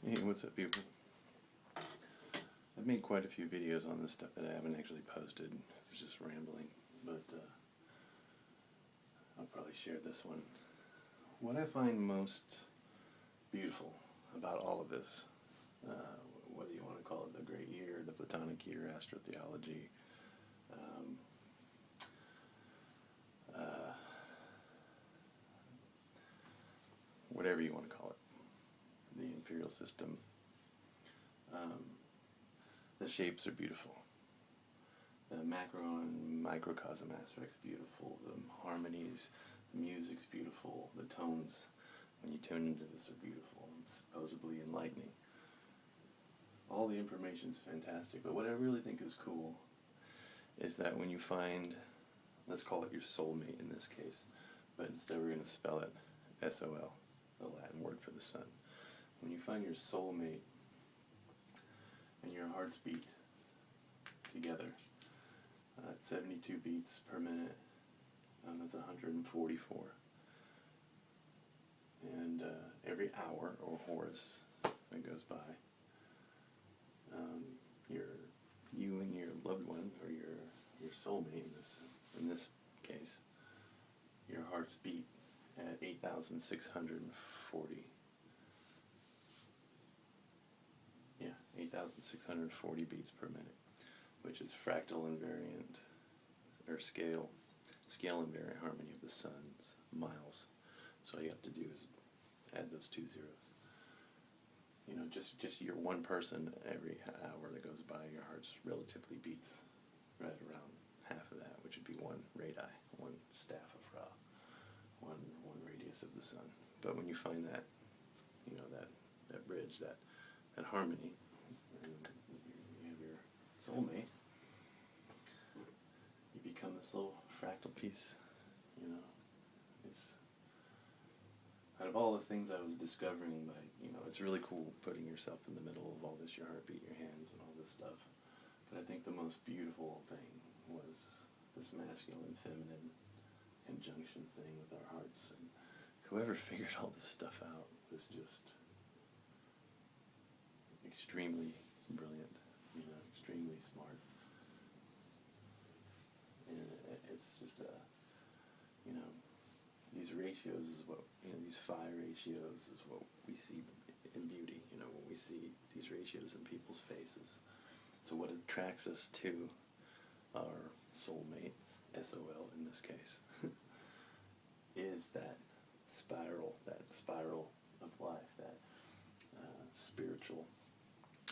Hey, what's up, people? I've made quite a few videos on this stuff that I haven't actually posted. It's just rambling, but I'll probably share this one. What I find most beautiful about all of this, whether you want to call it the Great Year, the Platonic Year, astrotheology, whatever you want to call it, the imperial system, the shapes are beautiful. The macro and microcosm aspect's beautiful. The harmonies, the music's beautiful. The tones, when you tune into this, are beautiful and supposedly enlightening. All the information's fantastic, but what I really think is cool is that when you find, let's call it your soulmate in this case, but instead we're going to spell it S-O-L, the Latin word for the sun. When you find your soulmate and your hearts beat together at 72 beats per minute, that's 144. And every hour or horse that goes by, you and your loved one, or your soulmate in this case, your hearts beat at 8,640. Yeah, 8,640 beats per minute, which is fractal invariant, or scale invariant harmony of the sun's miles. So all you have to do is add those two zeros. You know, just your one person, every hour that goes by, your heart's relatively beats right around half of that, which would be one radii, one staff of Ra, one radius of the sun. But when you find that, you know, that bridge, that harmony, and you have your soulmate, you become this little fractal piece. You know, it's out of all the things I was discovering, it's really cool putting yourself in the middle of all this, your heartbeat, your hands, and all this stuff. But I think the most beautiful thing was this masculine-feminine conjunction thing with our hearts. And whoever figured all this stuff out was just extremely brilliant, extremely smart. And it's just these ratios is what, these phi ratios is what we see in beauty, when we see these ratios in people's faces. So what attracts us to our soulmate, S-O-L in this case, is that spiral of life, that spiritual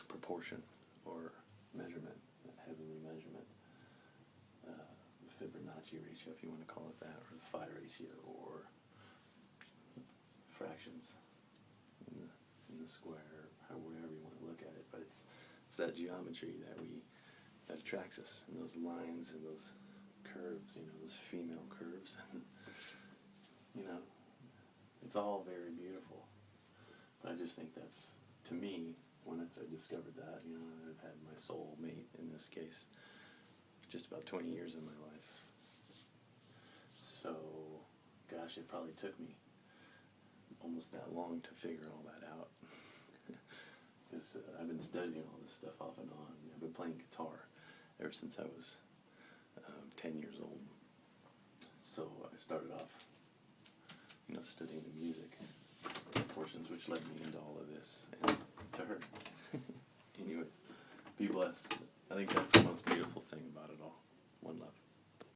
proportion or measurement, that heavenly measurement, the Fibonacci ratio, if you want to call it that, or the phi ratio, or fractions in the square, or wherever you want to look at it. But it's that geometry that attracts us, and those lines and those curves, those female curves. It's all very beautiful. But I just think that's, to me, once I discovered that, I've had my soul mate in this case just about 20 years in my life. So, gosh, it probably took me almost that long to figure all that out. Because I've been studying all this stuff off and on. I've been playing guitar ever since I was 10 years old. So I started off, studying the music portions, which led me into all of this, and to her. Anyways, be blessed. I think that's the most beautiful